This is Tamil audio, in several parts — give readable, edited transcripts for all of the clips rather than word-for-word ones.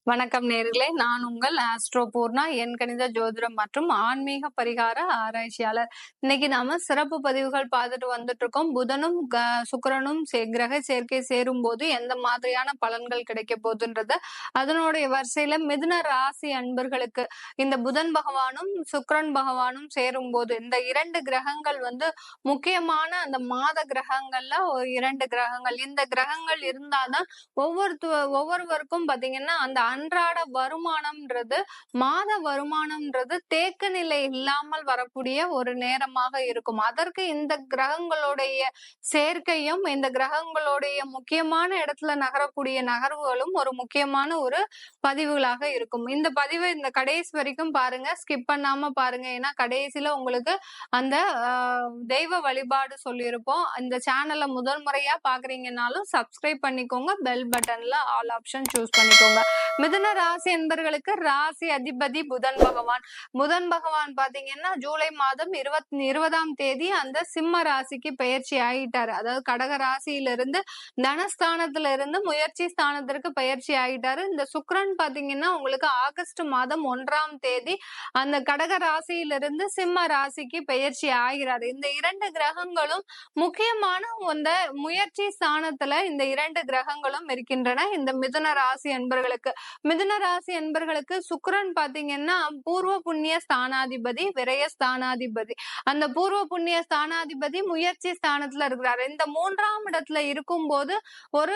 வணக்கம் நேர்களே, நான் உங்கள் ஆஸ்ட்ரோ பூர்ணா, எண் கணித ஜோதிடம் மற்றும் ஆன்மீக பரிகார ஆராய்ச்சியாளர். இன்னைக்கு நாம சிறப்பு பதிவுகள் பார்த்துட்டு வந்துட்டு இருக்கோம். புதனும் சுக்கிரனும் கிரக சேர்க்கை சேரும் போது எந்த மாதிரியான பலன்கள் கிடைக்க போகுதுன்றத அதனுடைய வரிசையில மிதுன ராசி அன்பர்களுக்கு இந்த புதன் பகவானும் சுக்கிரன் பகவானும் சேரும் போது இந்த இரண்டு கிரகங்கள் முக்கியமான அந்த மாத கிரகங்கள்ல ஒரு இரண்டு கிரகங்கள். இந்த கிரகங்கள் இருந்தாதான் ஒவ்வொருவருக்கும் பாத்தீங்கன்னா அந்த அன்றாட வருமானம்ன்றது, மாத வருமானம்ன்றது தேக்க நிலை இல்லாமல் வரக்கூடிய ஒரு நேரமாக இருக்கும். அதற்கு இந்த கிரகங்களுடைய சேர்க்கையும் இந்த கிரகங்களுடைய முக்கியமான இடத்துல நகரக்கூடிய நகர்வுகளும் ஒரு முக்கியமான ஒரு பதிவுகளாக இருக்கும். இந்த பதிவை இந்த கடைசி வரைக்கும் பாருங்க, ஸ்கிப் பண்ணாம பாருங்க. ஏன்னா கடைசியில உங்களுக்கு அந்த தெய்வ வழிபாடு சொல்லியிருப்போம். இந்த சேனலை முதல் முறையா பாக்குறீங்கன்னாலும் சப்ஸ்கிரைப் பண்ணிக்கோங்க, பெல் பட்டன்ல ஆல் ஆப்ஷன் சூஸ் பண்ணிக்கோங்க. மிதுன ராசி என்பர்களுக்கு ராசி அதிபதி புதன் பகவான். புதன் பகவான் பாத்தீங்கன்னா ஜூலை மாதம் 20ஆம் தேதி அந்த சிம்ம ராசிக்கு பயிற்சி ஆகிட்டாரு. அதாவது கடக ராசியிலிருந்து தனஸ்தானத்துல இருந்து முயற்சி ஸ்தானத்திற்கு பயிற்சி ஆகிட்டாரு. இந்த சுக்கிரன் பாத்தீங்கன்னா உங்களுக்கு ஆகஸ்ட் மாதம் 1ஆம் தேதி அந்த கடக ராசியிலிருந்து சிம்ம ராசிக்கு பயிற்சி ஆகிறாரு. இந்த இரண்டு கிரகங்களும் முக்கியமான அந்த முயற்சி ஸ்தானத்துல இந்த இரண்டு கிரகங்களும் இருக்கின்றன. இந்த மிதுன ராசி என்பர்களுக்கு சுக்கிரன் பாத்தீங்கன்னா பூர்வ புண்ணிய ஸ்தானாதிபதி, விரய ஸ்தானாதிபதி. அந்த பூர்வ புண்ணிய ஸ்தானாதிபதி முயற்சி ஸ்தானத்துல இருக்கிறாரு. இந்த 3ஆம் இடத்துல இருக்கும் போது ஒரு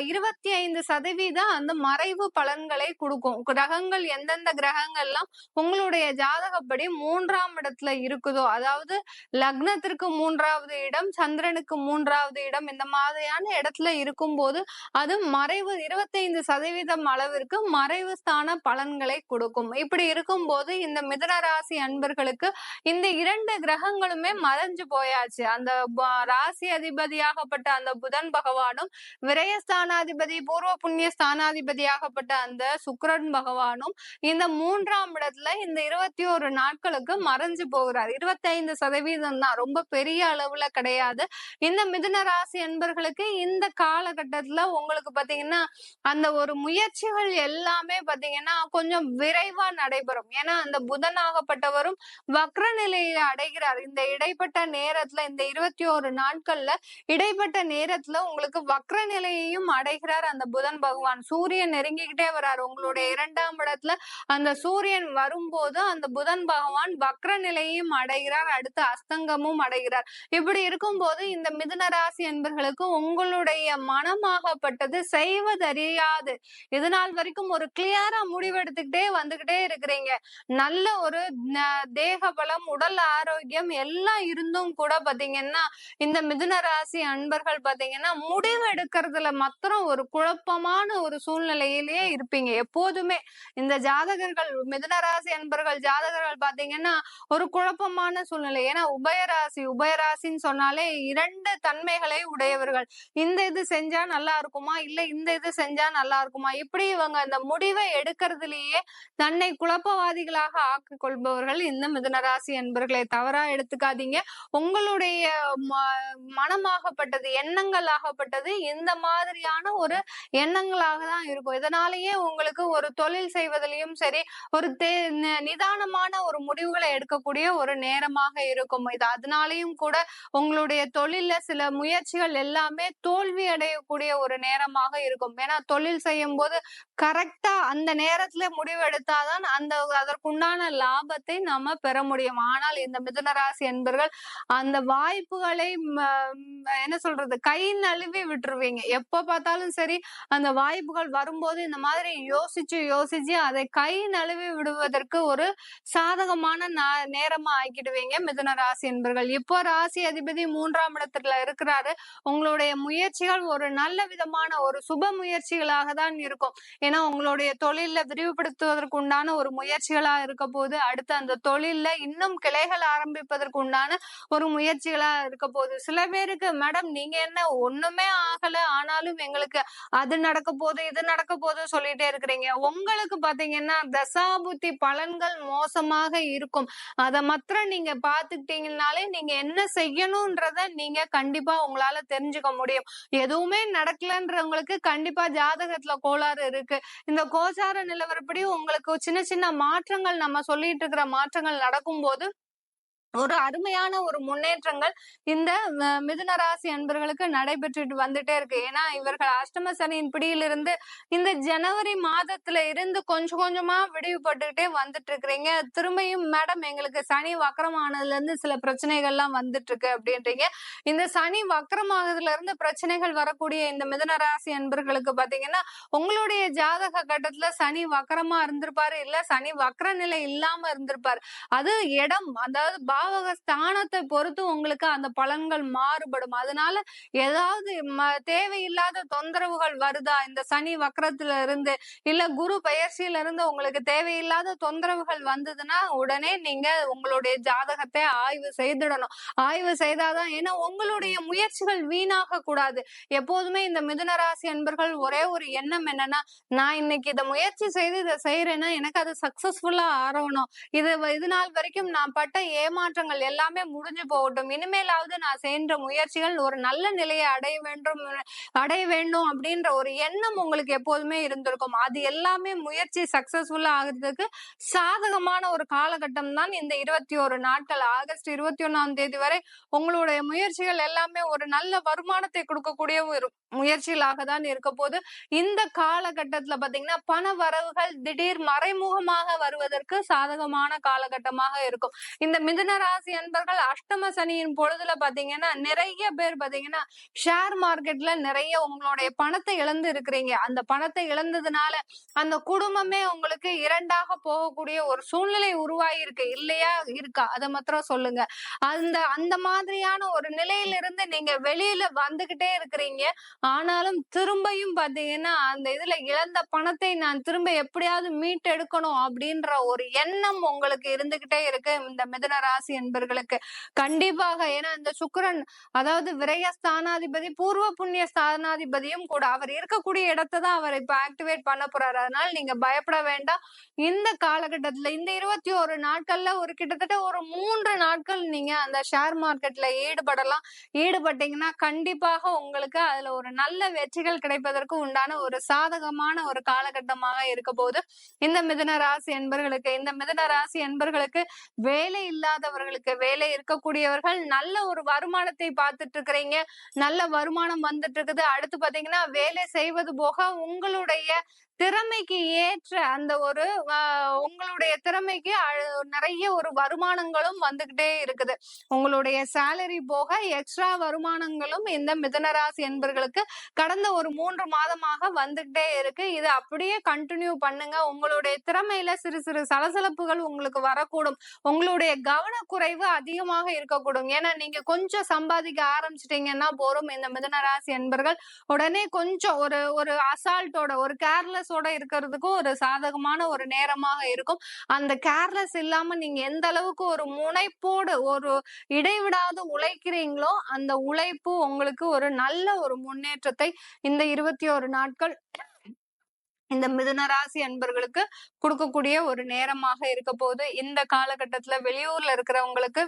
25% அந்த மறைவு பலன்களை கொடுக்கும். கிரகங்கள் எந்தெந்த கிரகங்கள்லாம் உங்களுடைய ஜாதகப்படி 3ஆம் இடத்துல இருக்குதோ, அதாவது லக்னத்திற்கு 3வது இடம், சந்திரனுக்கு 3வது இடம், இந்த மாதிரியான இடத்துல இருக்கும் போது அது மறைவு 25% அளவிற்கு மறைவு ஸ்தான பலன்களை கொடுக்கும். இப்படி இருக்கும் போது இந்த மிதுன ராசி அன்பர்களுக்கு இந்த இரண்டு கிரகங்களுமே மறைஞ்சு போயாச்சு. அந்த ராசி அதிபதியாகப்பட்ட அந்த புதன் பகவானும், விரயஸ்தானாதிபதி பூர்வ புண்ணிய ஸ்தானாதிபதியாகப்பட்ட அந்த சுக்கிரன் பகவானும் இந்த 3ஆம் இடத்துல இந்த 21 நாட்களுக்கு மறைஞ்சு போகிறார். 25% தான், ரொம்ப பெரிய அளவுல கிடையாது. இந்த மிதுன ராசி அன்பர்களுக்கு இந்த காலகட்டத்துல உங்களுக்கு பாத்தீங்கன்னா அந்த ஒரு முயற்சிகள் எல்லாமே பாத்தீங்கன்னா கொஞ்சம் விரைவா நடைபெறும். ஏன்னா அந்த புதனாகப்பட்டவரும் வக்ர நிலையை அடைகிறார். இந்த இடைப்பட்ட நேரத்துல, இந்த 21 நாட்கள்ல இடைப்பட்ட நேரத்துல உங்களுக்கு வக்ர நிலையையும் அடைகிறார் அந்த புதன் பகவான். சூரியன் நெருங்கிக்கிட்டே வர்றார். உங்களுடைய 2ஆம் இடத்துல அந்த சூரியன் வரும்போது அந்த புதன் பகவான் வக்ர நிலையையும் அடைகிறார், அடுத்து அஸ்தங்கமும் அடைகிறார். இப்படி இருக்கும்போது இந்த மிதுன ராசி என்பர்களுக்கு உங்களுடைய மனமாகப்பட்டது செய்வதறியாது இதனால் வரைக்கும் ஒரு கிளியரா முடிவெடுத்துக்கிட்டே வந்துகிட்டே இருக்கிறீங்க. நல்ல ஒரு தேக பலம், உடல் ஆரோக்கியம் எல்லாம் இருந்தும் கூட பாத்தீங்கன்னா இந்த மிதுன ராசி அன்பர்கள் பாத்தீங்கன்னா முடிவு எடுக்கிறதுல மாத்திரம் ஒரு குழப்பமான ஒரு சூழ்நிலையிலேயே இருப்பீங்க எப்போதுமே. இந்த ஜாதகர்கள், மிதுன ராசி அன்பர்கள் ஜாதகர்கள் பாத்தீங்கன்னா ஒரு குழப்பமான சூழ்நிலை. ஏன்னா உபயராசின்னு சொன்னாலே இரண்டு தன்மைகளை உடையவர்கள். இந்த இது செஞ்சா நல்லா இருக்குமா, இல்ல இந்த இது செஞ்சா நல்லா இருக்குமா, இப்படி இவங்க அந்த முடிவை எடுக்கிறதுலயே தன்னை குழப்பவாதிகளாக ஆக்கிக் கொள்பவர்கள் இந்த மிதுனராசி என்பர்களை. தவறா எடுத்துக்காதீங்க. உங்களுடைய மனமாகப்பட்டது, எண்ணங்கள் ஆகப்பட்டது இந்த மாதிரியான ஒரு எண்ணங்களாக தான் இருக்கும். இதனாலேயே உங்களுக்கு ஒரு தொழில் செய்வதிலையும் சரி, ஒரு நிதானமான ஒரு முடிவுகளை எடுக்கக்கூடிய ஒரு நேரமாக இருக்கும். இது அதனாலேயும் கூட உங்களுடைய தொழில சில முயற்சிகள் எல்லாமே தோல்வி அடையக்கூடிய ஒரு நேரமாக இருக்கும். ஏன்னா தொழில் செய்யும் போது கரெக்டா அந்த நேரத்துல முடிவெடுத்தாதான் அதற்குண்டான லாபத்தை நாம பெற முடியும். ஆனால் இந்த மிதுனராசி என்பர்கள் அந்த வாய்ப்புகளை என்ன சொல்றது, கை நழுவி விட்டுருவீங்க. எப்ப பார்த்தாலும் சரி, அந்த வாய்ப்புகள் வரும்போது இந்த மாதிரி யோசிச்சு அதை கை நழுவி விடுவதற்கு ஒரு சாதகமான நேரமா ஆக்கிடுவீங்க மிதுன ராசி என்பர்கள். இப்போ ராசி அதிபதி 3ஆம் இடத்துல இருக்கிறாரு. உங்களுடைய முயற்சிகள் ஒரு நல்ல விதமான ஒரு சுப முயற்சிகளாக தான் இருக்கும். ஏன்னா உங்களுடைய தொழில விரிவுபடுத்துவதற்கு உண்டான ஒரு முயற்சிகளா இருக்க போது, அடுத்து அந்த தொழில்ல இன்னும் கிளைகள் ஆரம்பிப்பதற்கு உண்டான ஒரு முயற்சிகளா இருக்க போகுது. சில பேருக்கு மேடம் நீங்க என்ன ஒண்ணுமே ஆகல, ஆனாலும் எங்களுக்கு அது நடக்க போகுது இது நடக்க போகுது சொல்லிட்டே இருக்கிறீங்க. உங்களுக்கு பாத்தீங்கன்னா தசாபுத்தி பலன்கள் மோசமாக இருக்கும். அதை மாத்திரம் நீங்க பாத்துக்கிட்டீங்கன்னாலே நீங்க என்ன செய்யணும்ன்றத நீங்க கண்டிப்பா உங்களால தெரிஞ்சுக்க முடியும். எதுவுமே நடக்கலன்றவங்களுக்கு கண்டிப்பா ஜாதகத்துல கோளாறு இருக்கு, இந்த கோச்சார நிலவரப்படி உங்களுக்கு சின்ன சின்ன மாற்றங்கள் நம்ம சொல்லிட்டு இருக்கிற மாற்றங்கள் நடக்கும்போது ஒரு அருமையான ஒரு முன்னேற்றங்கள் இந்த மிதுன ராசி அன்பர்களுக்கு நடைபெற்றுட்டு வந்துட்டே இருக்கு. ஏன்னா இவர்கள் அஷ்டம சனியின் பிடியிலிருந்து இந்த ஜனவரி மாதத்துல இருந்து கொஞ்சம் கொஞ்சமா விடுவிப்பட்டுக்கிட்டே வந்துட்டு இருக்கிறீங்க. திரும்பியும் மேடம் எங்களுக்கு சனி வக்கரமானதுல இருந்து சில பிரச்சனைகள் எல்லாம் வந்துட்டு இருக்கு அப்படின்றீங்க. இந்த சனி வக்கரமானதுல இருந்து பிரச்சனைகள் வரக்கூடிய இந்த மிதுன ராசி அன்பர்களுக்கு பாத்தீங்கன்னா உங்களுடைய ஜாதக கட்டத்துல சனி வக்கரமா இருந்திருப்பாரு, இல்ல சனி வக்கர நிலை இல்லாம இருந்திருப்பாரு. அது இடம், அதாவது பாவக ஸ்தானத்தை பொறுத்து உங்களுக்கு அந்த பலன்கள் மாறுபடும். அதனால ஏதாவது தேவையில்லாத தொந்தரவுகள் வருதா இந்த சனி வக்கரத்துல இருந்து, இல்ல குரு பெயர்ச்சியில இருந்து உங்களுக்கு தேவையில்லாத தொந்தரவுகள் வந்ததுன்னா உடனே நீங்க உங்களுடைய ஜாதகத்தை ஆய்வு செய்திடணும். ஆய்வு செய்தாதான், ஏன்னா உங்களுடைய முயற்சிகள் வீணாக கூடாது. எப்போதுமே இந்த மிதுன ராசி அன்பர்கள் ஒரே ஒரு எண்ணம் என்னன்னா, நான் இன்னைக்கு இதை முயற்சி செய்து இதை செய்யறேன்னா எனக்கு அது சக்சஸ்ஃபுல்லா ஆறணும். இது நாள் வரைக்கும் நான் பட்ட ஏமாற்றங்கள் எல்லாமே முடிஞ்சு போகட்டும். இனிமேலாவது நான் செய்கின்ற முயற்சிகள் ஒரு நல்ல நிலையை அடைய வேண்டும் அப்படின்ற ஒரு எண்ணம் உங்களுக்கு எப்போதுமே இருந்திருக்கும். அது எல்லாமே முயற்சி சக்சஸ்ஃபுல்லா ஆகுறதுக்கு சாதகமான ஒரு காலகட்டம் தான் இந்த 21 நாட்கள். ஆகஸ்ட் 21ஆம் தேதி வரை உங்களுடைய முயற்சிகள் எல்லாமே ஒரு நல்ல வருமானத்தை கொடுக்கக்கூடிய ஒரு முயற்சிகளாக தான் இருக்க போது. இந்த காலகட்டத்துல பாத்தீங்கன்னா பண வரவுகள் திடீர் மறைமுகமாக வருவதற்கு சாதகமான காலகட்டமாக இருக்கும். இந்த மிதுன ராசி அன்பர்கள் அஷ்டம சனியின் பொழுதுல பாத்தீங்கன்னா நிறைய பேர் பாத்தீங்கன்னா ஷேர் மார்க்கெட்ல நிறைய உங்களுடைய பணத்தை இழந்து இருக்கிறீங்க. அந்த பணத்தை இழந்ததுனால அந்த குடும்பமே உங்களுக்கு இரண்டாக போகக்கூடிய ஒரு சூழ்நிலை உருவாகி இருக்கு இல்லையா? இருக்கா? அதை மாத்திரம் சொல்லுங்க. அந்த மாதிரியான ஒரு நிலையிலிருந்து நீங்க வெளியில வந்துகிட்டே இருக்கிறீங்க. ஆனாலும் திரும்பியும் பாத்தீங்கன்னா அந்த இதுல இழந்த பணத்தை நான் திரும்ப எப்படியாவது மீட்டெடுக்கணும் அப்படின்ற ஒரு எண்ணம் உங்களுக்கு இருந்துகிட்டே இருக்கு இந்த மிதுன ராசி என்பர்களுக்கு. கண்டிப்பாக, ஏன்னா இந்த சுக்கிரன் அதாவது விரய ஸ்தானாதிபதி பூர்வ புண்ணிய ஸ்தானாதிபதியும் கூட, அவர் இருக்கக்கூடிய இடத்தை தான் அவர் இப்ப ஆக்டிவேட் பண்ண போறாரு. அதனால நீங்க பயப்பட வேண்டாம். இந்த காலகட்டத்துல இந்த 21 நாட்கள்ல ஒரு கிட்டத்தட்ட ஒரு 3 நாட்கள் நீங்க அந்த ஷேர் மார்க்கெட்ல ஈடுபட்டீங்கன்னா கண்டிப்பாக உங்களுக்கு அதுல ஒரு நல்ல வெற்றிகள் கிடைப்பதற்கு உண்டான ஒரு சாதகமான ஒரு காலகட்டமாக இருக்க போது இந்த மிதுன ராசி என்பர்களுக்கு. இந்த மிதுன ராசி என்பர்களுக்கு வேலை இல்லாதவர்களுக்கு, வேலை இருக்கக்கூடியவர்கள் நல்ல ஒரு வருமானத்தை பார்த்துட்டு இருக்கிறீங்க. நல்ல வருமானம் வந்துட்டு இருக்குது. அடுத்து பாத்தீங்கன்னா வேலை செய்வது போக உங்களுடைய திறமைக்கு ஏற்ற அந்த ஒரு உங்களுடைய திறமைக்கு நிறைய ஒரு வருமானங்களும் வந்துகிட்டே இருக்குது. உங்களுடைய சேலரி போக எக்ஸ்ட்ரா வருமானங்களும் இந்த மிதுனராசி என்பர்களுக்கு கடந்த ஒரு 3 மாதமாக வந்துகிட்டே இருக்கு. இது அப்படியே கண்டினியூ பண்ணுங்க. உங்களுடைய திறமையில சிறு சிறு சலசலப்புகள் உங்களுக்கு வரக்கூடும். உங்களுடைய கவனக்குறைவு அதிகமாக இருக்கக்கூடும். ஏன்னா நீங்க கொஞ்சம் சம்பாதிக்க ஆரம்பிச்சிட்டீங்கன்னா போரும் இந்த மிதுனராசி என்பர்கள் உடனே கொஞ்சம் ஒரு அசால்ட்டோட ஒரு கேர்லெஸோட இருக்கிறதுக்கும் ஒரு சாதகமான ஒரு நேரமாக இருக்கும். அந்த கேர்லெஸ் இல்லாம நீங்க எந்த அளவுக்கு ஒரு முனைப்போடு ஒரு இடைவிடாது உழைக்கிறீங்களோ அந்த உழைப்பு உங்களுக்கு ஒரு நல்ல ஒரு முன்னேற்றத்தை இந்த 21 நாட்கள் இந்த மிதுன ராசி அன்பர்களுக்கு கொடுக்கக்கூடிய ஒரு நேரமாக இருக்க போது. இந்த காலகட்டத்துல வெளியூர்ல இருக்கிறவங்களுக்கு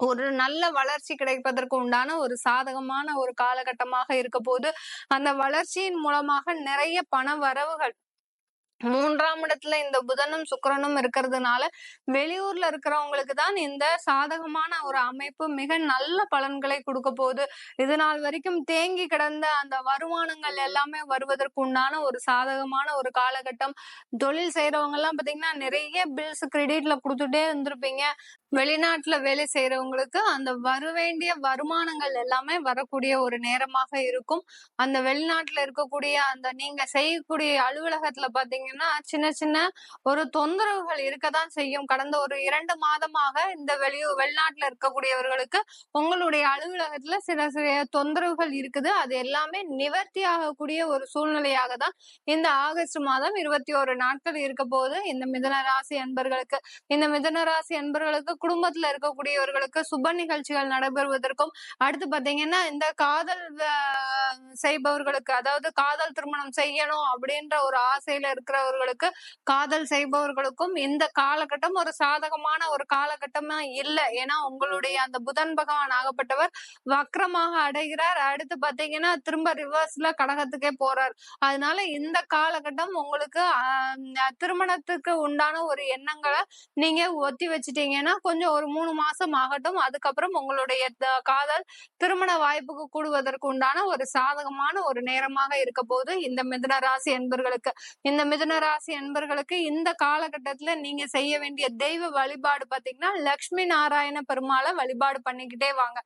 ஒரு நல்ல வளர்ச்சி கிடைப்பதற்கு உண்டான ஒரு சாதகமான ஒரு காலகட்டமாக இருக்க போது. அந்த வளர்ச்சியின் மூலமாக நிறைய பண வரவுகள் 3ஆம் இடத்துல இந்த புதனும் சுக்கிரனும் இருக்கிறதுனால வெளியூர்ல இருக்கிறவங்களுக்கு தான் இந்த சாதகமான ஒரு அமைப்பு மிக நல்ல பலன்களை கொடுக்க போகுது. இது நாள் வரைக்கும் தேங்கி கிடந்த அந்த வருமானங்கள் எல்லாமே வருவதற்கு உண்டான ஒரு சாதகமான ஒரு காலகட்டம். தொழில் செய்யறவங்க எல்லாம் பாத்தீங்கன்னா நிறைய பில்ஸ் கிரெடிட்ல கொடுத்துட்டே இருந்திருப்பீங்க. வெளிநாட்டுல வேலை செய்யறவங்களுக்கு அந்த வரவேண்டிய வருமானங்கள் எல்லாமே வரக்கூடிய ஒரு நேரமாக இருக்கும். அந்த வெளிநாட்டுல இருக்கக்கூடிய அந்த நீங்க செய்யக்கூடிய அலுவலகத்துல பாத்தீங்கன்னா சின்ன சின்ன ஒரு தொந்தரவுகள் இருக்கதான் செய்யும். கடந்த ஒரு 2 மாதமாக இந்த வெளிநாட்டுல இருக்கக்கூடியவர்களுக்கு உங்களுடைய அலுவலகத்துல சில சில தொந்தரவுகள் இருக்குது. அது எல்லாமே நிவர்த்தி ஆகக்கூடிய ஒரு சூழ்நிலையாக தான் இந்த ஆகஸ்ட் மாதம் 21 நாட்கள் இருக்க போது இந்த மிதுன ராசி அன்பர்களுக்கு. இந்த மிதுன ராசி அன்பர்களுக்கு குடும்பத்துல இருக்கக்கூடியவர்களுக்கு சுப நிகழ்ச்சிகள் நடைபெறுவதற்கும், அடுத்து பாத்தீங்கன்னா இந்த காதல் செய்பவர்களுக்கு, அதாவது காதல் திருமணம் செய்யணும் அப்படின்ற ஒரு ஆசையில இருக்கிற இருக்கிறவர்களுக்கு, காதல் செய்பவர்களுக்கும் இந்த காலகட்டம் ஒரு சாதகமான ஒரு காலகட்டமா இல்ல. ஏன்னா உங்களுடைய அந்த புதன் பகவான் ஆகப்பட்டவர் வக்ரமாக அடைகிறார். அடுத்து பாத்தீங்கன்னா திரும்ப ரிவர்ஸ்ல கடகத்துக்கே போறார். அதனால இந்த காலகட்டம் உங்களுக்கு திருமணத்துக்கு உண்டான ஒரு எண்ணங்களை நீங்க ஒத்தி வச்சுட்டீங்கன்னா கொஞ்சம் ஒரு 3 மாசம் ஆகட்டும். அதுக்கப்புறம் உங்களுடைய காதல் திருமண வாய்ப்புக்கு கூடுவதற்கு உண்டான ஒரு சாதகமான ஒரு நேரமாக இருக்க போது இந்த மிதுன ராசி என்பர்களுக்கு. இந்த மிதுன ராசி என்பர்களுக்கு இந்த காலகட்டத்துல நீங்க செய்ய வேண்டிய தெய்வ வழிபாடு பாத்தீங்கன்னா லட்சுமி நாராயண பெருமாளை வழிபாடு பண்ணிக்கிட்டே வாங்க.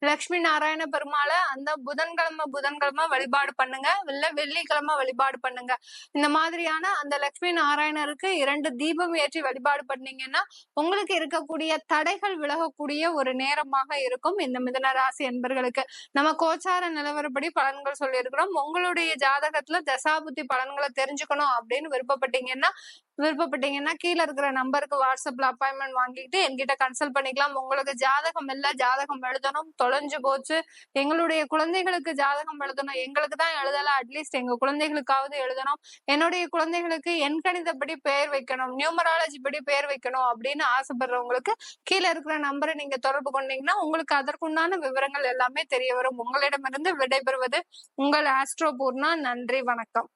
லட்சுமி நாராயண பெருமாளை அந்த புதன்கிழமை வழிபாடு பண்ணுங்க, இல்ல வெள்ளிக்கிழமை வழிபாடு பண்ணுங்க. இந்த மாதிரியான அந்த லட்சுமி நாராயணருக்கு 2 தீபம் ஏற்றி வழிபாடு பண்ணீங்கன்னா உங்களுக்கு இருக்கக்கூடிய தடைகள் விலகக்கூடிய ஒரு நேரமாக இருக்கும் இந்த மிதுன ராசி என்பர்களுக்கு. நம்ம கோச்சார நிலவரப்படி பலன்கள் சொல்லியிருக்கிறோம். உங்களுடைய ஜாதகத்துல தசாபுத்தி பலன்களை தெரிஞ்சுக்கணும் அப்படின்னு விருப்பப்பட்டீங்கன்னா கீழே இருக்கிற நம்பருக்கு வாட்ஸ்அப்ல அப்பாயின்மெண்ட் வாங்கிட்டு என்கிட்ட கன்சல்ட் பண்ணிக்கலாம். உங்களுக்கு ஜாதகம் இல்ல, ஜாதகம் எழுதணும், தொலைஞ்சு போச்சு, எங்களுடைய குழந்தைகளுக்கு ஜாதகம் எழுதணும், எங்களுக்கு தான் எழுதல, அட்லீஸ்ட் எங்க குழந்தைகளுக்காவது எழுதணும், என்னுடைய குழந்தைகளுக்கு எண்கணிதப்படி பெயர் வைக்கணும், நியூமராலஜி படி பெயர் வைக்கணும் அப்படின்னு ஆசைப்படுறவங்களுக்கு கீழே இருக்கிற நம்பரை நீங்க தொடர்பு கொண்டீங்கன்னா உங்களுக்கு அதற்குண்டான விவரங்கள் எல்லாமே தெரிய வரும். உங்களிடமிருந்து விடைபெறுவது உங்கள் ஆஸ்ட்ரோ பூர்ணா. நன்றி, வணக்கம்.